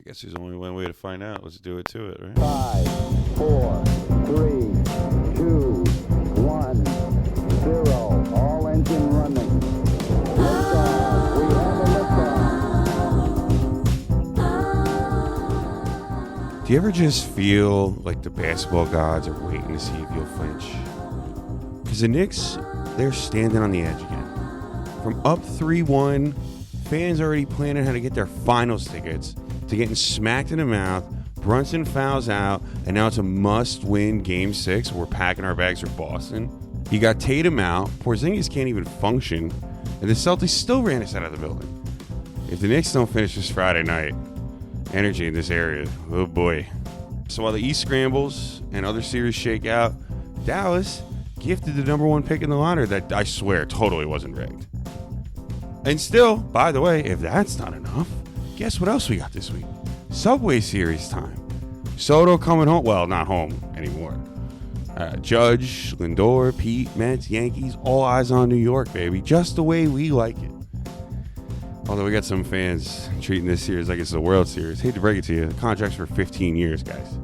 I guess there's only one way to find out. Let's do it to it, right? 5, 4, 3, 2, 1, 0. All engine running. Liftoff. We have a liftoff. Do you ever just feel like the basketball gods are waiting to see if you'll flinch? Because the Knicks, they're standing on the edge again. From up 3-1, fans already planning how to get their finals tickets to getting smacked in the mouth. Brunson fouls out, and now it's a must-win Game 6. We're packing our bags for Boston. You got Tatum out. Porzingis can't even function, and the Celtics still ran us out of the building. If the Knicks don't finish this Friday night, energy in this area, oh boy. So while the East scrambles and other series shake out, Dallas gifted the number 1 pick in the lottery that I swear totally wasn't rigged. And still, by the way, if that's not enough, guess what else we got this week? Subway Series time. Soto coming home. Well, not home anymore. Judge, Lindor, Pete, Mets, Yankees, all eyes on New York, baby. Just the way we like it. Although we got some fans treating this series like it's the World Series. Hate to break it to you. The contract's for 15 years, guys.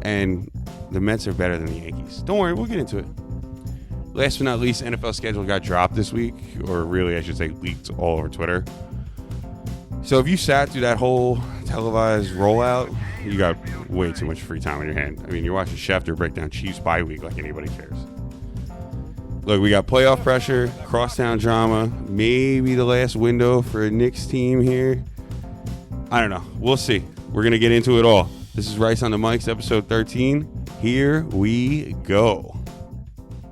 And the Mets are better than the Yankees. Don't worry, we'll get into it. Last but not least, NFL schedule got dropped this week, or really, I should say, leaked all over Twitter. So if you sat through that whole televised rollout, you got way too much free time on your hand. I mean, you're watching Schefter break down Chiefs bye week like anybody cares. Look, we got playoff pressure, crosstown drama, maybe the last window for a Knicks team here. I don't know. We'll see. We're going to get into it all. This is Rice on the Mics, episode 13. Here we go.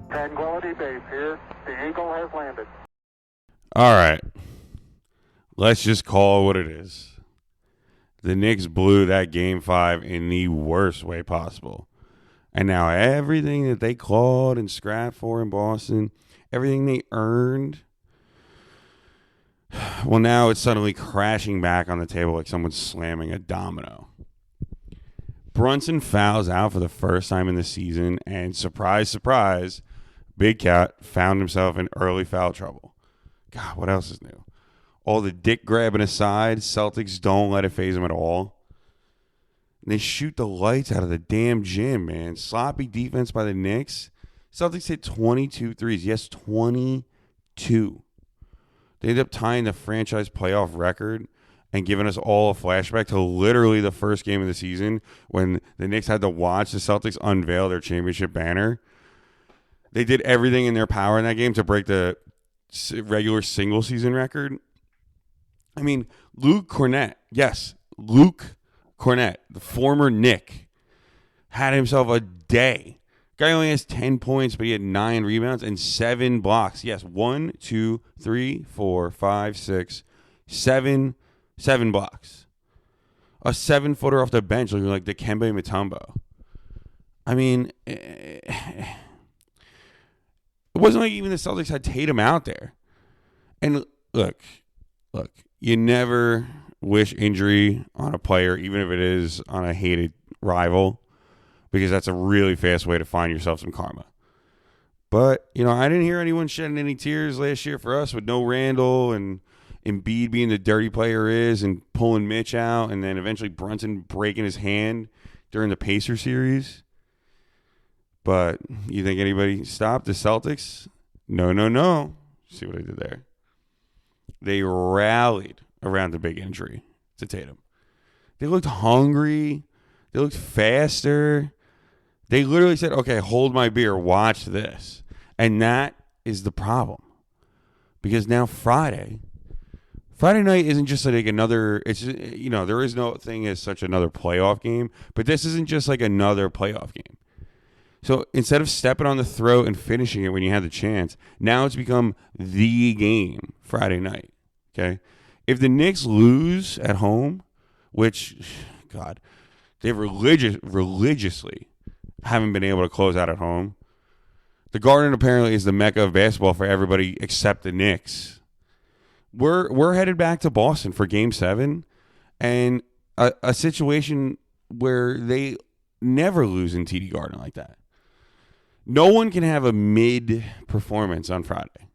Tranquility Base here. The Eagle has landed. All right. Let's just call it what it is. The Knicks blew that Game 5 in the worst way possible. And now everything that they clawed and scrapped for in Boston, everything they earned, well, now it's suddenly crashing back on the table like someone's slamming a domino. Brunson fouls out for the first time in the season, and surprise, surprise, Big Cat found himself in early foul trouble. God, what else is new? All the dick grabbing aside, Celtics don't let it faze them at all. And they shoot the lights out of the damn gym, man. Sloppy defense by the Knicks. Celtics hit 22 threes. Yes, 22. They ended up tying the franchise playoff record and giving us all a flashback to literally the first game of the season when the Knicks had to watch the Celtics unveil their championship banner. They did everything in their power in that game to break the regular single season record. I mean, Luke Cornett, the former Knick, had himself a day. Guy only has 10 points, but he had 9 rebounds and 7 blocks. Yes, 1, 2, 3, 4, 5, 6, 7 blocks. A 7-footer off the bench looking like Dikembe Mutombo. I mean, it wasn't like even the Celtics had Tatum out there. And look, you never wish injury on a player, even if it is on a hated rival, because that's a really fast way to find yourself some karma. But, I didn't hear anyone shedding any tears last year for us with no Randall and Embiid being the dirty player is and pulling Mitch out, and then eventually Brunson breaking his hand during the Pacer series. But you think anybody stopped the Celtics? No. See what I did there? They rallied around the big injury to Tatum. They looked hungry. They looked faster. They literally said, okay, hold my beer, watch this. And that is the problem. Because now Friday night isn't just like another, it's just, there is no thing as such another playoff game, but this isn't just like another playoff game. So instead of stepping on the throat and finishing it when you had the chance, now it's become the game Friday night. Okay? If the Knicks lose at home, which, God, they've religiously haven't been able to close out at home. The Garden apparently is the mecca of basketball for everybody except the Knicks. We're headed back to Boston for Game 7, and a situation where they never lose in TD Garden like that. No one can have a mid-performance on Friday.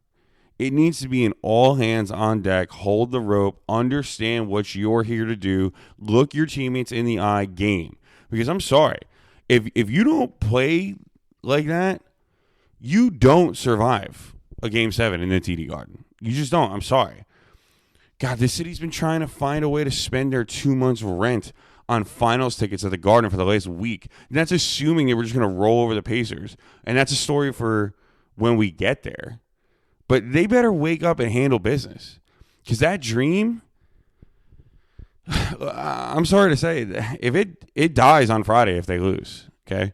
It needs to be an all hands on deck, hold the rope, understand what you're here to do, look your teammates in the eye game. Because I'm sorry, if you don't play like that, you don't survive a Game 7 in the TD Garden. You just don't. I'm sorry. God, this city's been trying to find a way to spend their 2 months' rent on finals tickets at the Garden for the last week. And that's assuming they were just going to roll over the Pacers. And that's a story for when we get there. But they better wake up and handle business. Because that dream, I'm sorry to say, if it dies on Friday if they lose, okay?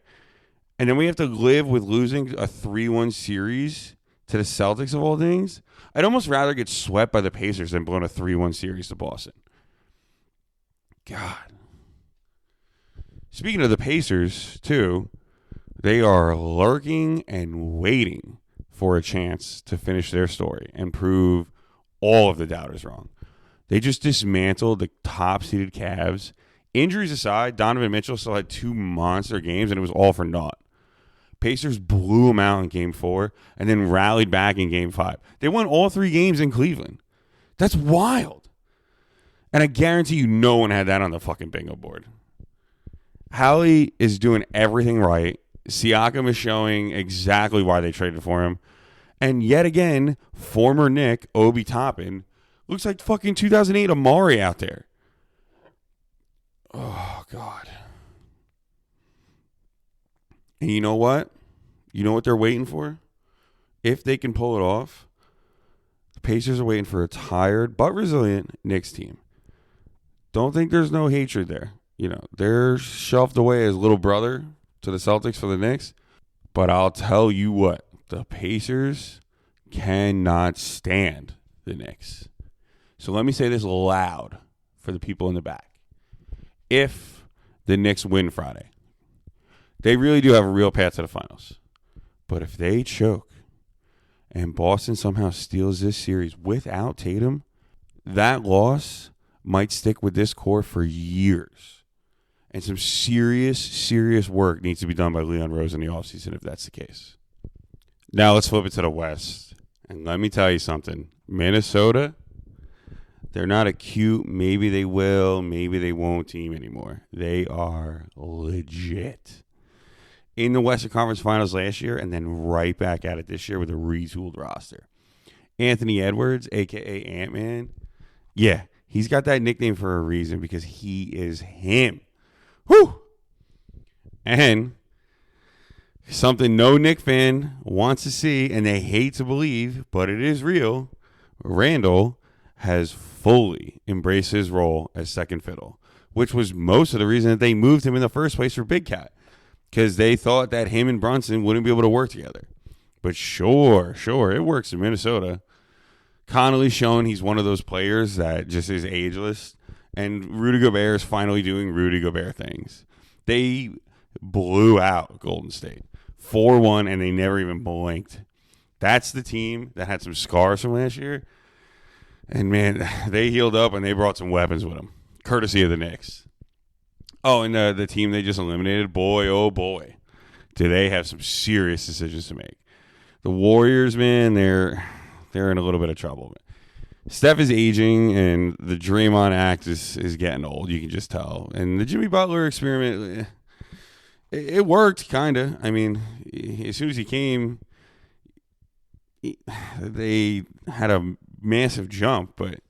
And then we have to live with losing a 3-1 series to the Celtics of all things. I'd almost rather get swept by the Pacers than blown a 3-1 series to Boston. God. Speaking of the Pacers, too, they are lurking and waiting for a chance to finish their story and prove all of the doubters wrong. They just dismantled the top-seeded Cavs. Injuries aside, Donovan Mitchell still had 2 monster games, and it was all for naught. Pacers blew them out in Game 4 and then rallied back in Game 5. They won all 3 games in Cleveland. That's wild. And I guarantee you no one had that on the fucking bingo board. Hallie is doing everything right. Siakam is showing exactly why they traded for him. And yet again, former Knick, Obi Toppin, looks like fucking 2008 Amari out there. Oh, God. And you know what? You know what they're waiting for? If they can pull it off, the Pacers are waiting for a tired but resilient Knicks team. Don't think there's no hatred there. You know, they're shelved away as little brother to the Celtics for the Knicks. But I'll tell you what, the Pacers cannot stand the Knicks. So let me say this loud for the people in the back. If the Knicks win Friday, they really do have a real path to the finals. But if they choke and Boston somehow steals this series without Tatum, that loss might stick with this core for years. And some serious work needs to be done by Leon Rose in the offseason if that's the case. Now let's flip it to the West. And let me tell you something. Minnesota, they're not a cute, maybe they will, maybe they won't team anymore. They are legit. In the Western Conference Finals last year and then right back at it this year with a retooled roster. Anthony Edwards, a.k.a. Ant-Man. Yeah, he's got that nickname for a reason because he is him. Whew! And something no Knick fan wants to see, and they hate to believe, but it is real. Randall has fully embraced his role as second fiddle, which was most of the reason that they moved him in the first place for Big Cat, because they thought that him and Brunson wouldn't be able to work together. But sure, it works in Minnesota. Connolly's shown he's one of those players that just is ageless. And Rudy Gobert is finally doing Rudy Gobert things. They blew out Golden State 4-1, and they never even blinked. That's the team that had some scars from last year. And, man, they healed up, and they brought some weapons with them, courtesy of the Knicks. Oh, and the team they just eliminated, boy, oh, boy, do they have some serious decisions to make. The Warriors, man, they're in a little bit of trouble. Steph is aging, and the Draymond act is getting old. You can just tell. And the Jimmy Butler experiment, it worked, kind of. I mean, as soon as he came, they had a massive jump. But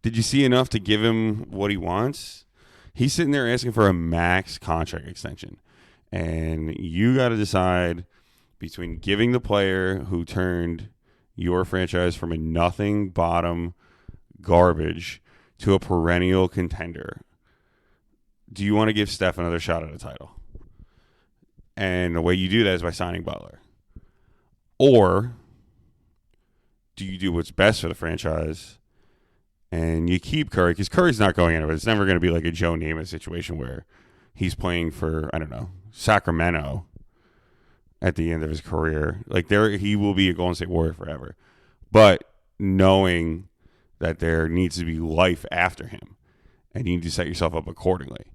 did you see enough to give him what he wants? He's sitting there asking for a max contract extension. And you got to decide between giving the player who turned your franchise from a nothing bottom garbage to a perennial contender. Do you want to give Steph another shot at a title? And the way you do that is by signing Butler. Or do you do what's best for the franchise and you keep Curry? Because Curry's not going anywhere. It's never going to be like a Joe Namath situation where he's playing for, I don't know, Sacramento at the end of his career. Like, he will be a Golden State Warrior forever. But knowing that there needs to be life after him, and you need to set yourself up accordingly.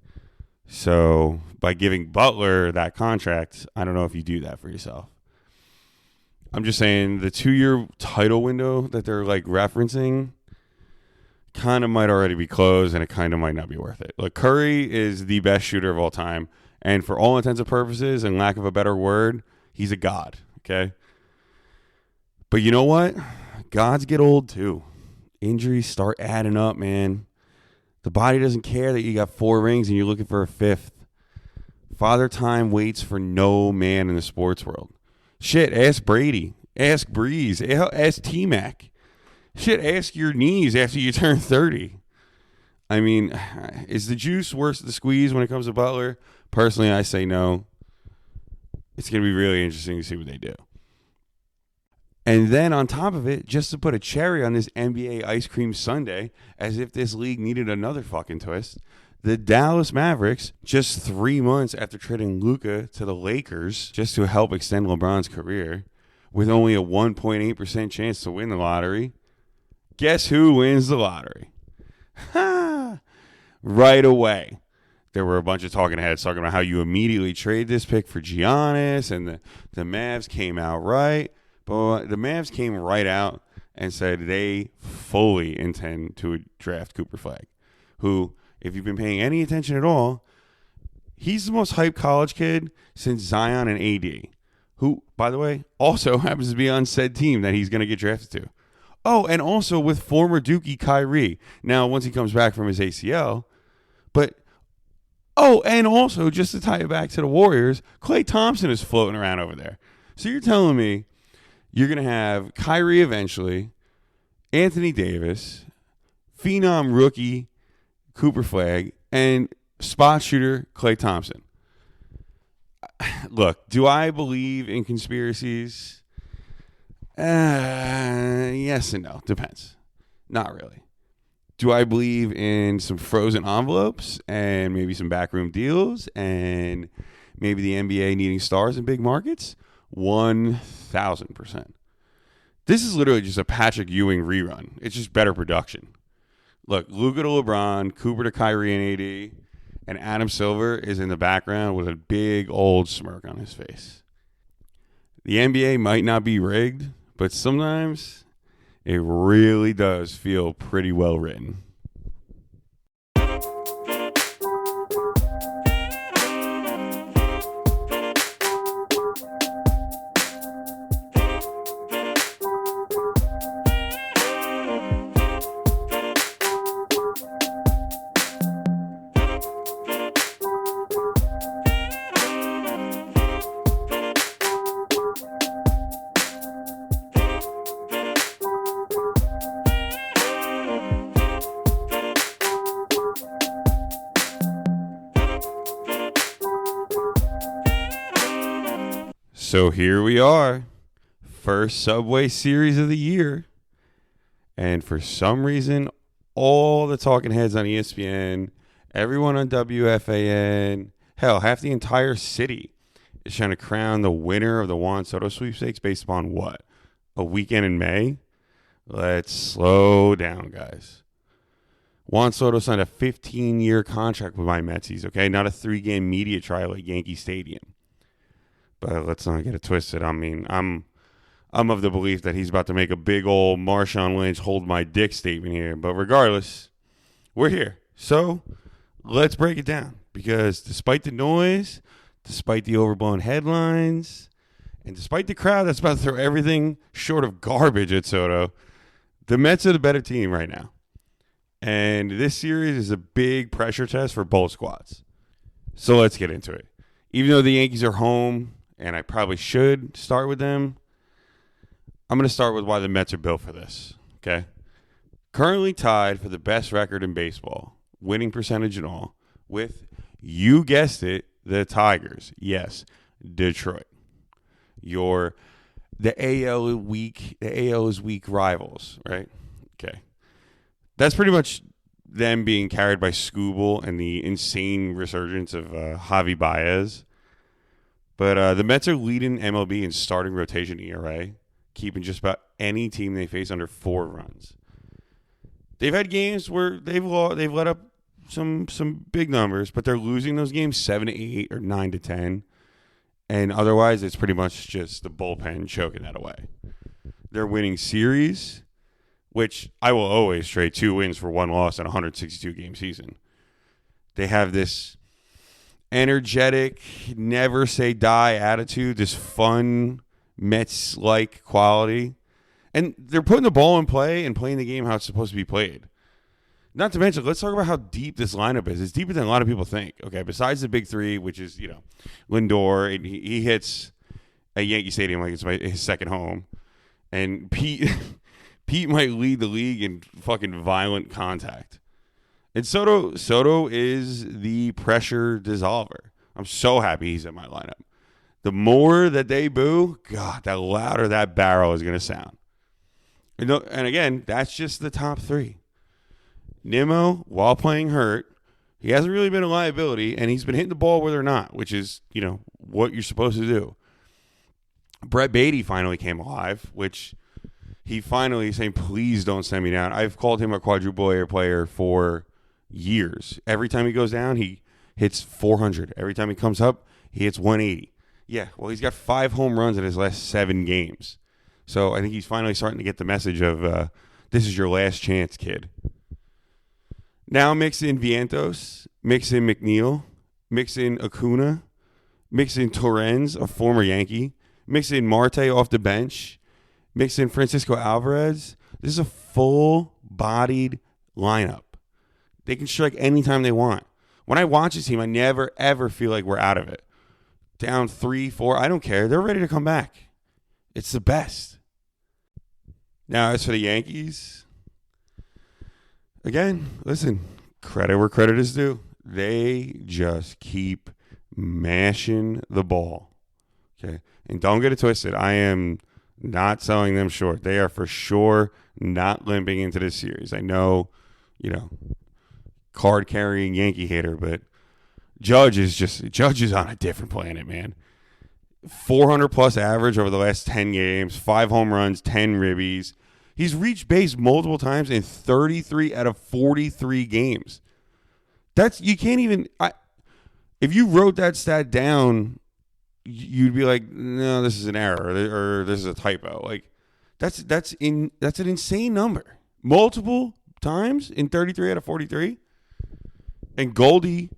So by giving Butler that contract, I don't know if you do that for yourself. I'm just saying the 2-year title window that they're like referencing kind of might already be closed, and it kind of might not be worth it. Like, Curry is the best shooter of all time, and for all intents and purposes, and lack of a better word, he's a god, okay? But you know what? Gods get old too. Injuries start adding up, man. The body doesn't care that you got 4 rings and you're looking for a 5th. Father Time waits for no man in the sports world. Shit, ask Brady. Ask Breeze. Ask T-Mac. Shit, ask your knees after you turn 30. I mean, is the juice worse the squeeze when it comes to Butler? Personally, I say no. It's going to be really interesting to see what they do. And then on top of it, just to put a cherry on this NBA ice cream sundae, as if this league needed another fucking twist, the Dallas Mavericks, just 3 months after trading Luka to the Lakers just to help extend LeBron's career, with only a 1.8% chance to win the lottery, guess who wins the lottery? Ha! Right away. There were a bunch of talking heads talking about how you immediately trade this pick for Giannis, and the Mavs came out right. But the Mavs came right out and said they fully intend to draft Cooper Flag, who, if you've been paying any attention at all, he's the most hyped college kid since Zion and AD, who, by the way, also happens to be on said team that he's going to get drafted to. Oh, and also with former Dookie Kyrie. Now, once he comes back from his ACL, but, oh, and also, just to tie it back to the Warriors, Klay Thompson is floating around over there. So you're telling me you're going to have Kyrie eventually, Anthony Davis, phenom rookie Cooper Flag, and spot shooter Klay Thompson. Look, do I believe in conspiracies? Yes and no. Depends. Not really. Do I believe in some frozen envelopes and maybe some backroom deals and maybe the NBA needing stars in big markets? 1,000%. This is literally just a Patrick Ewing rerun. It's just better production. Look, Luka to LeBron, Cooper to Kyrie and AD, and Adam Silver is in the background with a big old smirk on his face. The NBA might not be rigged, but sometimes it really does feel pretty well written. So here we are, first Subway series of the year, and for some reason, all the talking heads on ESPN, everyone on WFAN, hell, half the entire city is trying to crown the winner of the Juan Soto sweepstakes based upon what? A weekend in May? Let's slow down, guys. Juan Soto signed a 15-year contract with my Metsies, okay? Not a 3-game media trial at Yankee Stadium. But let's not get it twisted. I mean, I'm of the belief that he's about to make a big old Marshawn Lynch hold my dick statement here. But regardless, we're here. So let's break it down. Because despite the noise, despite the overblown headlines, and despite the crowd that's about to throw everything short of garbage at Soto, the Mets are the better team right now. And this series is a big pressure test for both squads. So let's get into it. Even though the Yankees are home, and I probably should start with them, I'm going to start with why the Mets are built for this, okay? Currently tied for the best record in baseball, winning percentage and all, with, you guessed it, the Tigers. Yes, Detroit. The AL is weak rivals, right? Okay. That's pretty much them being carried by Scooble and the insane resurgence of Javi Baez. But the Mets are leading MLB in starting rotation ERA, keeping just about any team they face under 4 runs. They've had games where they've let up some big numbers, but they're losing those games 7-8 or 9-10. And otherwise, it's pretty much just the bullpen choking that away. They're winning series, which I will always trade 2 wins for 1 loss in a 162-game season. They have this energetic, never say die attitude, this fun Mets-like quality. And they're putting the ball in play and playing the game how it's supposed to be played. Not to mention, let's talk about how deep this lineup is. It's deeper than a lot of people think. Okay, besides the big 3, which is, Lindor, and he hits at Yankee Stadium like it's his second home. And Pete might lead the league in fucking violent contact. And Soto is the pressure dissolver. I'm so happy he's in my lineup. The more that they boo, God, the louder that barrel is going to sound. And again, that's just the top 3. Nimmo, while playing hurt, he hasn't really been a liability, and he's been hitting the ball where they're not, which is, what you're supposed to do. Brett Beatty finally came alive, which he finally saying, please don't send me down. I've called him a quadruple A player for years. Every time he goes down, he hits 400. Every time he comes up, he hits 180. Yeah, well, he's got 5 home runs in his last 7 games. So I think he's finally starting to get the message of this is your last chance, kid. Now mix in Vientos, mix in McNeil, mix in Acuna, mix in Torrens, a former Yankee, mix in Marte off the bench, mix in Francisco Alvarez. This is a full-bodied lineup. They can strike anytime they want. When I watch this team, I never, ever feel like we're out of it. Down 3, 4, I don't care. They're ready to come back. It's the best. Now, as for the Yankees, again, listen, credit where credit is due. They just keep mashing the ball. Okay? And don't get it twisted. I am not selling them short. They are for sure not limping into this series. I know, card-carrying Yankee hater, but Judge is on a different planet, man. 400-plus average over the last 10 games, 5 home runs, 10 ribbies. He's reached base multiple times in 33 out of 43 games. You can't even if you wrote that stat down, you'd be like, no, this is an error or this is a typo. Like that's an insane number. Multiple times in 33 out of 43. And Goldie,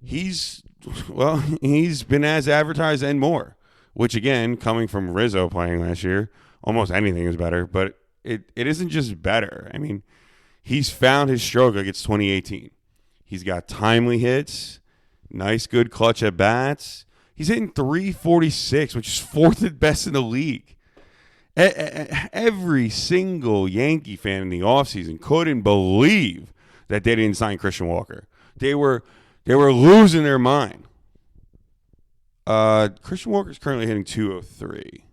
he's been as advertised and more, which again, coming from Rizzo playing last year, almost anything is better, but it isn't just better. I mean, he's found his stroke like it's 2018. He's got timely hits, nice, good clutch at bats. He's hitting 346, which is 4th at best in the league. Every single Yankee fan in the offseason couldn't believe that they didn't sign Christian Walker. They were losing their mind. Christian Walker's currently hitting 203.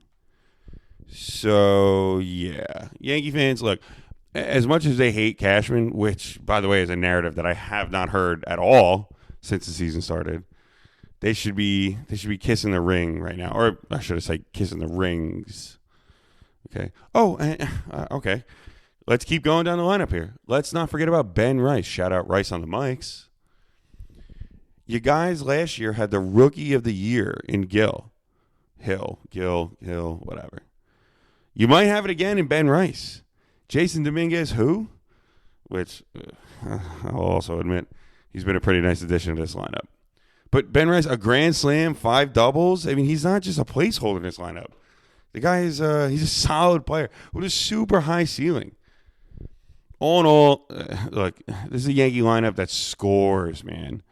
So, yeah. Yankee fans, look, as much as they hate Cashman, which, by the way, is a narrative that I have not heard at all since the season started, they should be kissing the ring right now. Or I should have said kissing the rings. Okay. Oh, okay. Let's keep going down the lineup here. Let's not forget about Ben Rice. Shout out Rice on the mics. You guys last year had the rookie of the year in Hill, whatever. You might have it again in Ben Rice. Jason Dominguez, who? Which I'll also admit he's been a pretty nice addition to this lineup. But Ben Rice, a grand slam, 5 doubles. I mean, he's not just a placeholder in this lineup. The guy is he's a solid player with a super high ceiling. All in all, look, this is a Yankee lineup that scores, man.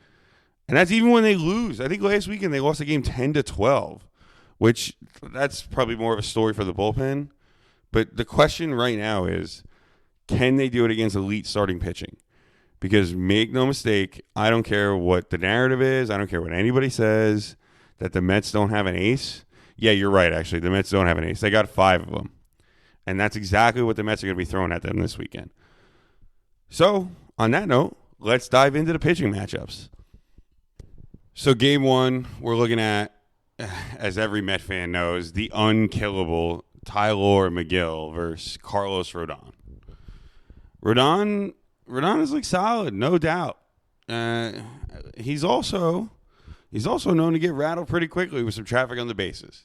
And that's even when they lose. I think last weekend they lost the game 10-12, which that's probably more of a story for the bullpen. But the question right now is, can they do it against elite starting pitching? Because make no mistake, I don't care what the narrative is. I don't care what anybody says, that the Mets don't have an ace. Yeah, you're right, actually. The Mets don't have an ace. They got 5 of them. And that's exactly what the Mets are going to be throwing at them this weekend. So, on that note, let's dive into the pitching matchups. So, game 1, we're looking at, as every Met fan knows, the unkillable Tylor McGill versus Carlos Rodon. Rodon is like solid, no doubt. He's also, He's also known to get rattled pretty quickly with some traffic on the bases.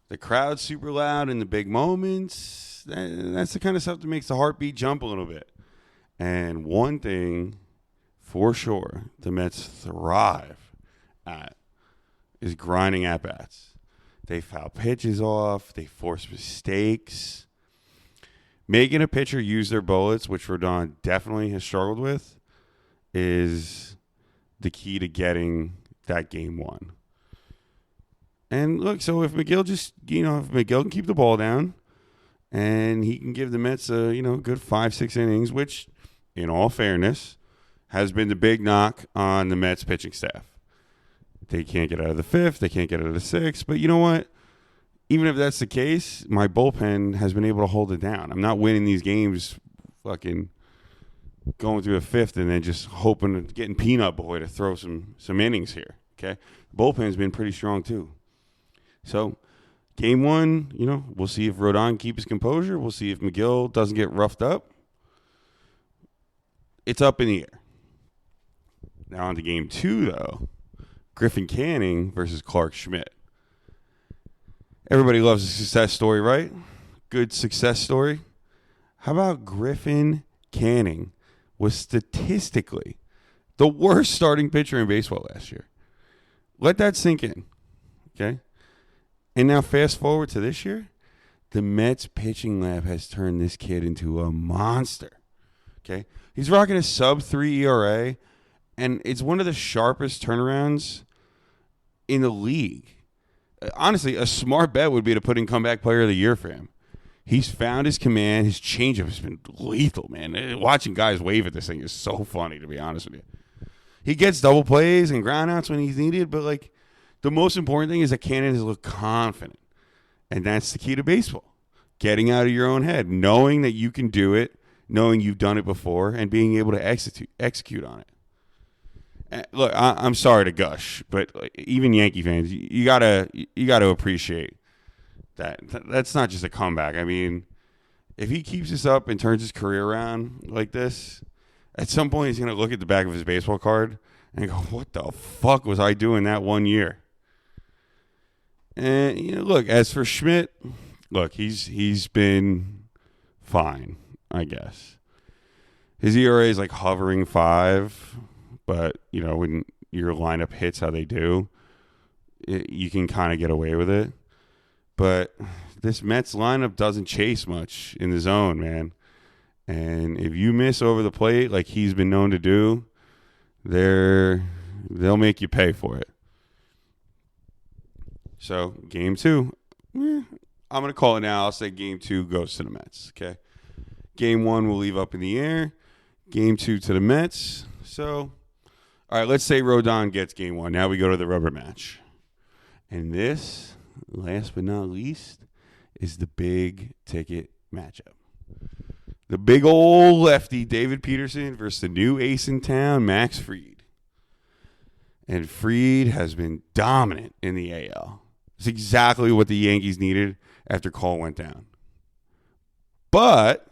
The crowd's super loud in the big moments. That's the kind of stuff that makes the heartbeat jump a little bit. And one thing for sure the Mets thrive at is grinding at-bats. They foul pitches off. They force mistakes. Making a pitcher use their bullets, which Rodon definitely has struggled with, is the key to getting that game won. And look, so if McGill can keep the ball down and he can give the Mets a, good 5-6 innings, which, in all fairness, has been the big knock on the Mets pitching staff. They can't get out of the fifth. They can't get out of the sixth. But you know what? Even if that's the case, my bullpen has been able to hold it down. I'm not winning these games fucking going through a fifth and then just hoping, getting Peanut Boy to throw some innings here. Okay? The bullpen's been pretty strong too. So, game one, we'll see if Rodon keeps his composure. We'll see if McGill doesn't get roughed up. It's up in the air. Now on to game two, though. Griffin Canning versus Clark Schmidt. Everybody loves a success story, right? Good success story. How about Griffin Canning was statistically the worst starting pitcher in baseball last year? Let that sink in, okay? And now fast forward to this year, the Mets pitching lab has turned this kid into a monster, okay? He's rocking a sub-3 ERA, and it's one of the sharpest turnarounds in the league. Honestly, a smart bet would be to put in comeback player of the year for him. He's found his command. His changeup has been lethal, man. Watching guys wave at this thing is so funny, to be honest with you. He gets double plays and groundouts when he's needed, but the most important thing is that Cannon has looked confident. And that's the key to baseball. Getting out of your own head, knowing that you can do it, knowing you've done it before, and being able to execute on it. Look, I'm sorry to gush, but even Yankee fans, you gotta appreciate that. That's not just a comeback. I mean, if he keeps this up and turns his career around like this, at some point he's gonna look at the back of his baseball card and go, "What the fuck was I doing that one year?" And look, as for Schmidt, look, he's been fine, I guess. His ERA is hovering 5. But, when your lineup hits how they do, you can kind of get away with it. But this Mets lineup doesn't chase much in the zone, man. And if you miss over the plate like he's been known to do, they'll make you pay for it. So, game 2. I'm going to call it now. I'll say game 2 goes to the Mets, okay? Game 1 we'll leave up in the air. Game 2 to the Mets. So, all right, let's say Rodon gets game 1. Now we go to the rubber match. And this, last but not least, is the big ticket matchup. The big old lefty, David Peterson, versus the new ace in town, Max Fried. And Fried has been dominant in the AL. It's exactly what the Yankees needed after Cole went down. But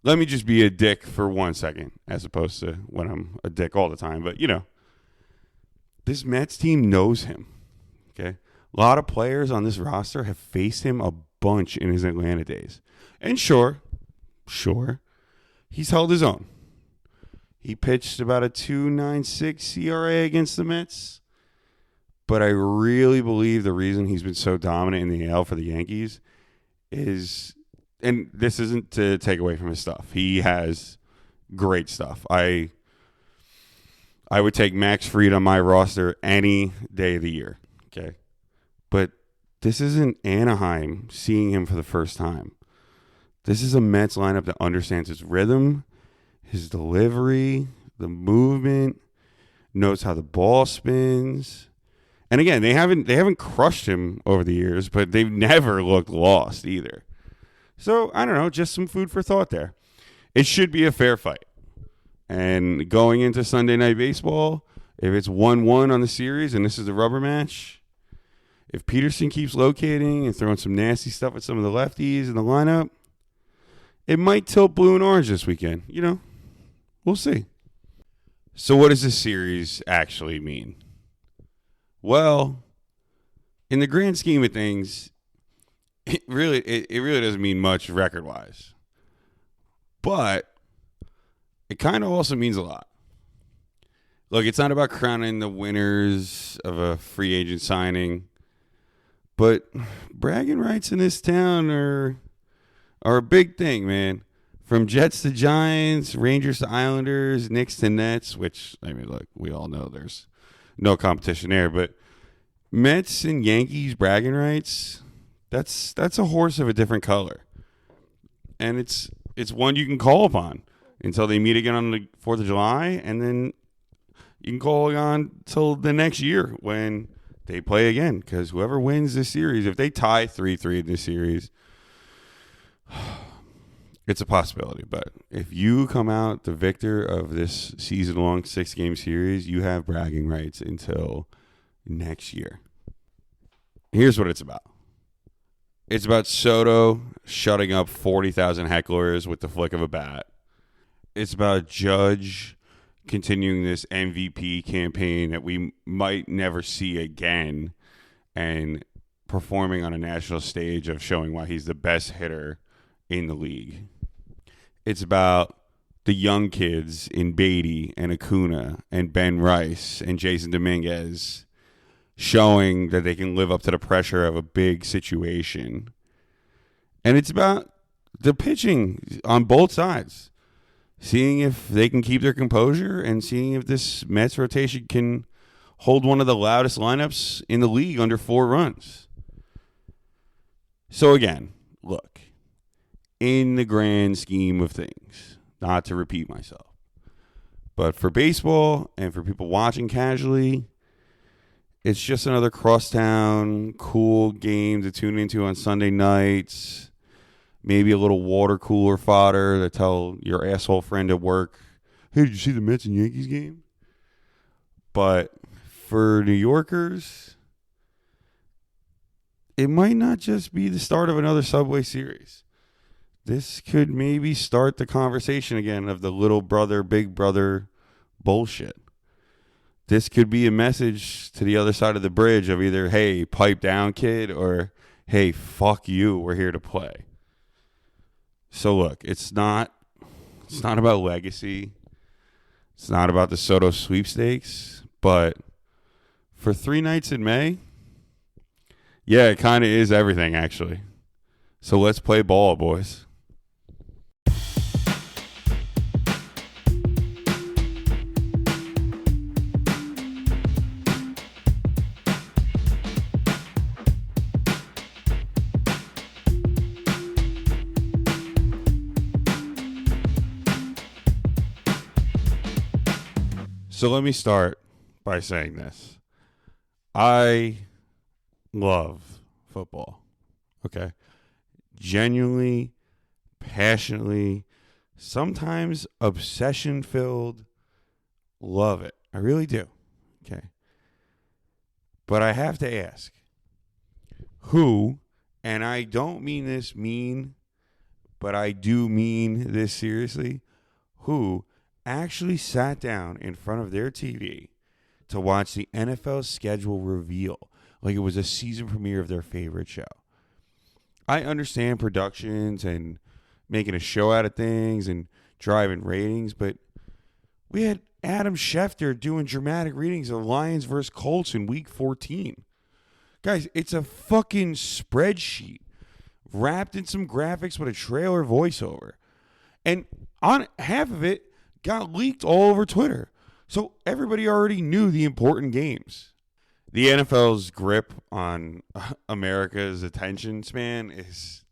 let me just be a dick for 1 second, as opposed to when I'm a dick all the time. But, this Mets team knows him, okay? A lot of players on this roster have faced him a bunch in his Atlanta days. And sure, he's held his own. He pitched about a 2.96 ERA against the Mets. But I really believe the reason he's been so dominant in the AL for the Yankees is... And this isn't to take away from his stuff. He has great stuff. I would take Max Fried on my roster any day of the year. Okay. But this isn't Anaheim seeing him for the first time. This is a Mets lineup that understands his rhythm, his delivery, the movement, knows how the ball spins. And again, they haven't crushed him over the years, but they've never looked lost either. So, I don't know, just some food for thought there. It should be a fair fight. And going into Sunday Night Baseball, if it's 1-1 on the series and this is the rubber match, if Peterson keeps locating and throwing some nasty stuff at some of the lefties in the lineup, it might tilt blue and orange this weekend. We'll see. So what does this series actually mean? Well, in the grand scheme of things, it really doesn't mean much record-wise. But it kind of also means a lot. Look, it's not about crowning the winners of a free agent signing, but bragging rights in this town are a big thing, man. From Jets to Giants, Rangers to Islanders, Knicks to Nets, which, I mean, look, we all know there's no competition there, but Mets and Yankees bragging rights, that's a horse of a different color. And it's one you can call upon until they meet again on the 4th of July, and then you can call on till the next year when they play again, because whoever wins this series, if they tie 3-3 in this series, it's a possibility. But if you come out the victor of this season-long 6-game series, you have bragging rights until next year. Here's what it's about. It's about Soto shutting up 40,000 hecklers with the flick of a bat. It's about Judge continuing this MVP campaign that we might never see again and performing on a national stage of showing why he's the best hitter in the league. It's about the young kids in Beatty and Acuna and Ben Rice and Jason Dominguez showing that they can live up to the pressure of a big situation. And it's about the pitching on both sides. Seeing if they can keep their composure and seeing if this Mets rotation can hold one of the loudest lineups in the league under 4 runs. So again, look, in the grand scheme of things, not to repeat myself, but for baseball and for people watching casually, it's just another crosstown, cool game to tune into on Sunday nights. Maybe a little water cooler fodder to tell your asshole friend at work, hey, did you see the Mets and Yankees game? But for New Yorkers, it might not just be the start of another Subway series. This could maybe start the conversation again of the little brother, big brother bullshit. This could be a message to the other side of the bridge of either, hey, pipe down, kid, or hey, fuck you, we're here to play. So look, it's not about legacy. It's not about the Soto sweepstakes, but for 3 nights in May, yeah, it kind of is everything, actually. So let's play ball, boys. So let me start by saying this. I love football. Okay? Genuinely, passionately, sometimes obsession-filled, love it. I really do. Okay? But I have to ask, who, and I don't mean this mean, but I do mean this seriously, who actually sat down in front of their TV to watch the NFL schedule reveal like it was a season premiere of their favorite show. I understand productions and making a show out of things and driving ratings, but we had Adam Schefter doing dramatic readings of Lions versus Colts in week 14. Guys, it's a fucking spreadsheet wrapped in some graphics with a trailer voiceover. And on half of it got leaked all over Twitter. So everybody already knew the important games. The NFL's grip on America's attention span it's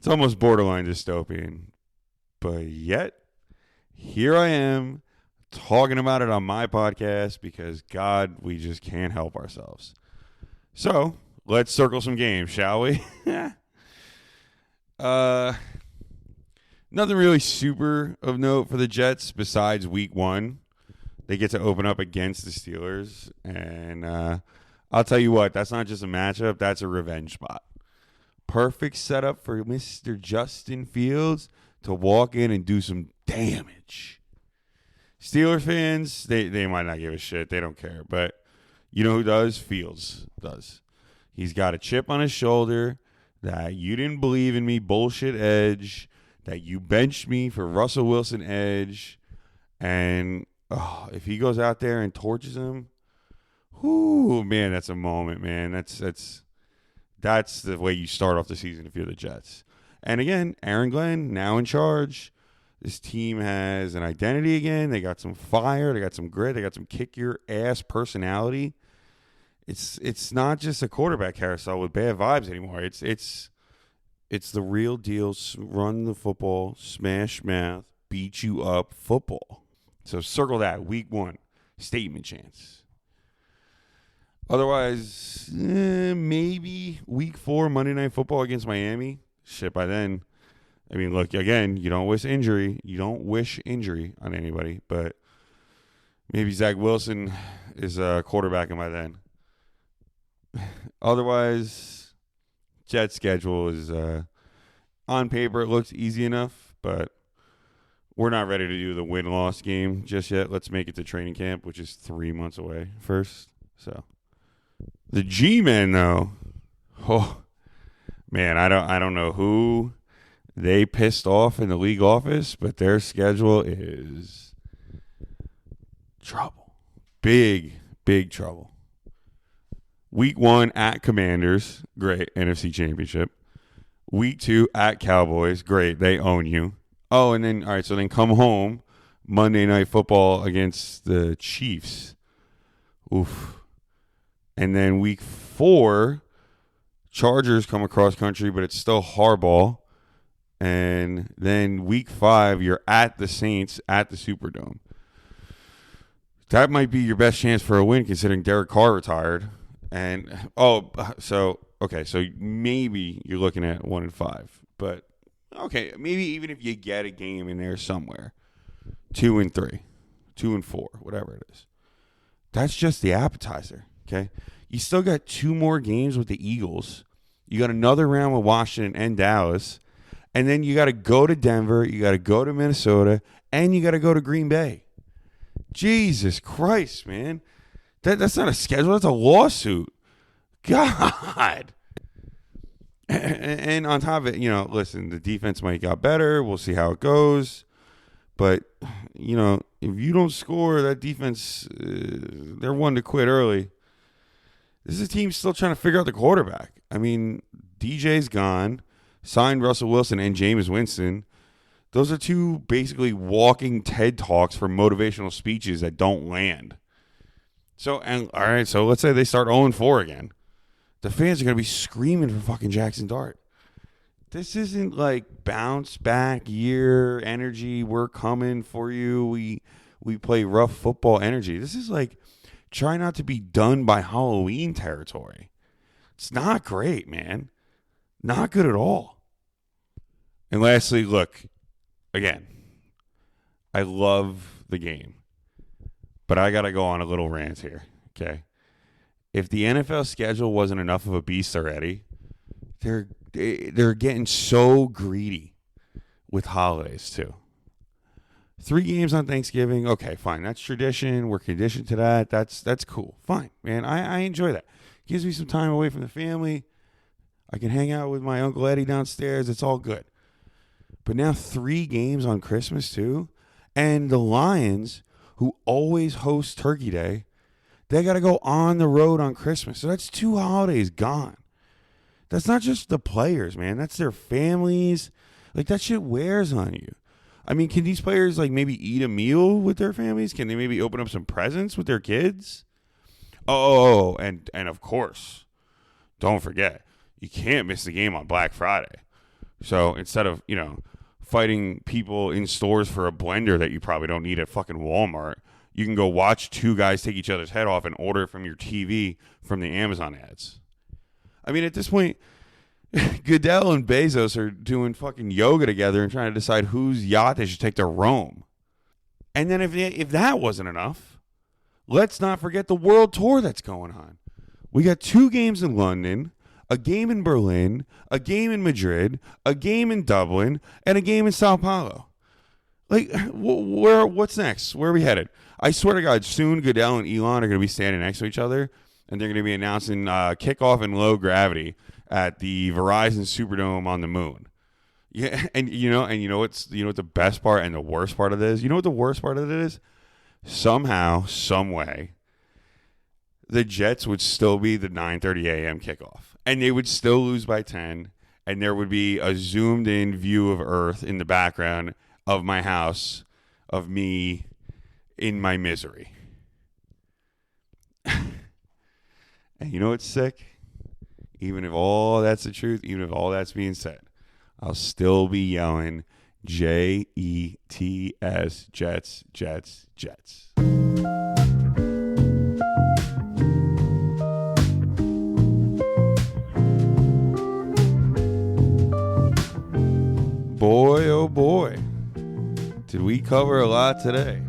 almost borderline dystopian. But yet, here I am talking about it on my podcast because, God, we just can't help ourselves. So, let's circle some games, shall we? Nothing really super of note for the Jets besides week 1. They get to open up against the Steelers. And I'll tell you what, that's not just a matchup. That's a revenge spot. Perfect setup for Mr. Justin Fields to walk in and do some damage. Steelers fans, they might not give a shit. They don't care. But You know who does? Fields does. He's got a chip on his shoulder that you didn't believe in me, bullshit edge, that you benched me for Russell Wilson edge. And if he goes out there and torches him, whoo, man, that's a moment, man. That's the way you start off the season if you're the Jets. And again, Aaron Glenn now in charge. This team has an identity again. They got some fire. They got some grit. They got some kick-your-ass personality. It's not just a quarterback carousel with bad vibes anymore. It's the real deal. Run the football, smash mouth, beat you up football. So circle that. Week 1, statement chance. Otherwise, maybe week 4, Monday Night Football against Miami. Shit, by then, I mean, look, again, you don't wish injury. You don't wish injury on anybody, but maybe Zach Wilson is quarterbacking by then. Otherwise, Jets schedule is on paper, it looks easy enough, but we're not ready to do the win-loss game just yet. Let's make it to training camp, which is 3 months away first. So the G-men, though, oh man, I don't know who they pissed off in the league office, but their schedule is trouble, big trouble. Week 1 at Commanders, great, NFC Championship. Week 2 at Cowboys, great, they own you. Oh, and then, all right, so then come home, Monday Night Football against the Chiefs. Oof. And then week 4, Chargers come across country, but it's still Harbaugh. And then week 5, you're at the Saints at the Superdome. That might be your best chance for a win considering Derek Carr retired. And, so maybe you're looking at 1-5. But, okay, maybe even if you get a game in there somewhere, 2-3, 2-4, whatever it is. That's just the appetizer, okay? You still got 2 more games with the Eagles. You got another round with Washington and Dallas. And then you got to go to Denver. You got to go to Minnesota. And you got to go to Green Bay. Jesus Christ, man. That's not a schedule. That's a lawsuit. God. And on top of it, listen, the defense might got better. We'll see how it goes. But, if you don't score, that defense, they're one to quit early. This is a team still trying to figure out the quarterback. I mean, DJ's gone. Signed Russell Wilson and Jameis Winston. Those are 2 basically walking TED Talks for motivational speeches that don't land. So let's say they start 0-4 again. The fans are going to be screaming for fucking Jackson Dart. This isn't like bounce back year energy. We're coming for you. We play rough football energy. This is like try not to be done by Halloween territory. It's not great, man. Not good at all. And lastly, look, again, I love the game, but I got to go on a little rant here, okay? If the NFL schedule wasn't enough of a beast already, they're getting so greedy with holidays too. 3 games on Thanksgiving, okay, fine. That's tradition. We're conditioned to that. That's cool. Fine, man. I enjoy that. Gives me some time away from the family. I can hang out with my Uncle Eddie downstairs. It's all good. But now 3 games on Christmas too. And the Lions, who always host Turkey Day, they got to go on the road on Christmas. So that's 2 holidays gone. That's not just the players, man. That's their families. Like, that shit wears on you. I mean, can these players, like, maybe eat a meal with their families? Can they maybe open up some presents with their kids? Oh, and of course, don't forget, you can't miss the game on Black Friday. So instead of, fighting people in stores for a blender that you probably don't need at fucking Walmart, you can go watch 2 guys take each other's head off and order from your TV from the Amazon ads. I mean, at this point, Goodell and Bezos are doing fucking yoga together and trying to decide whose yacht they should take to Rome. And then if that wasn't enough, let's not forget the world tour that's going on. We got 2 games in London, a game in Berlin, a game in Madrid, a game in Dublin, and a game in Sao Paulo. Like, what's next? Where are we headed? I swear to God, soon Goodell and Elon are going to be standing next to each other, and they're going to be announcing kickoff in low gravity at the Verizon Superdome on the moon. Yeah, and you know what the best part and the worst part of this? You know what the worst part of it is? Somehow, some way, the Jets would still be the 9:30 a.m. kickoff, and they would still lose by 10, and there would be a zoomed-in view of Earth in the background of my house, of me in my misery. And you know what's sick? Even if all that's the truth, even if all that's being said, I'll still be yelling Jets, Jets, Jets, Jets. Boy, oh boy, did we cover a lot today.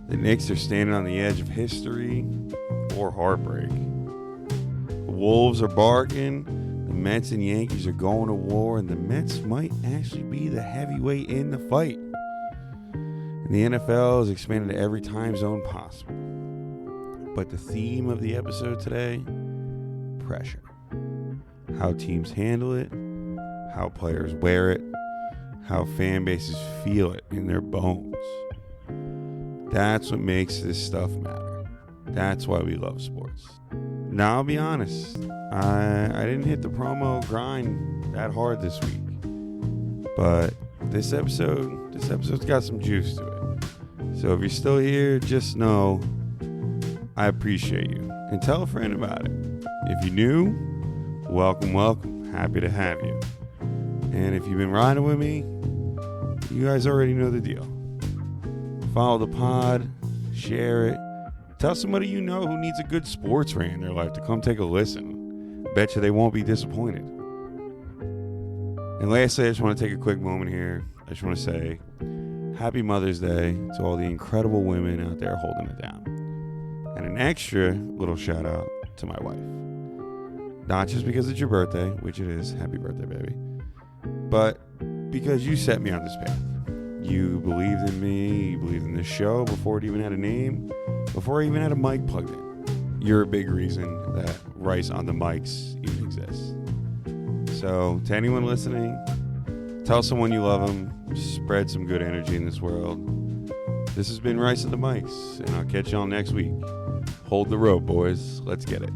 The Knicks are standing on the edge of history or heartbreak. The Wolves are barking. The Mets and Yankees are going to war, and the Mets might actually be the heavyweight in the fight. And the NFL is expanded to every time zone possible. But the theme of the episode today, pressure. How teams handle it, how players wear it, how fan bases feel it in their bones. That's what makes this stuff matter. That's why we love sports. Now, I'll be honest, I didn't hit the promo grind that hard this week. But this episode's got some juice to it. So if you're still here, just know I appreciate you. And tell a friend about it. If you're new, welcome. Happy to have you. And if you've been riding with me, you guys already know the deal. Follow the pod, share it. Tell somebody you know who needs a good sports rant in their life to come take a listen. Bet you they won't be disappointed. And lastly, I just want to take a quick moment here. I just want to say Happy Mother's Day to all the incredible women out there holding it down. And an extra little shout out to my wife. Not just because it's your birthday, which it is. Happy birthday, baby. But because you set me on this path. You believed in me, you believed in this show before it even had a name, before I even had a mic plugged in. You're a big reason that Rice on the Mics even exists. So, to anyone listening, tell someone you love them, spread some good energy in this world. This has been Rice on the Mics, and I'll catch y'all next week. Hold the rope, boys. Let's get it.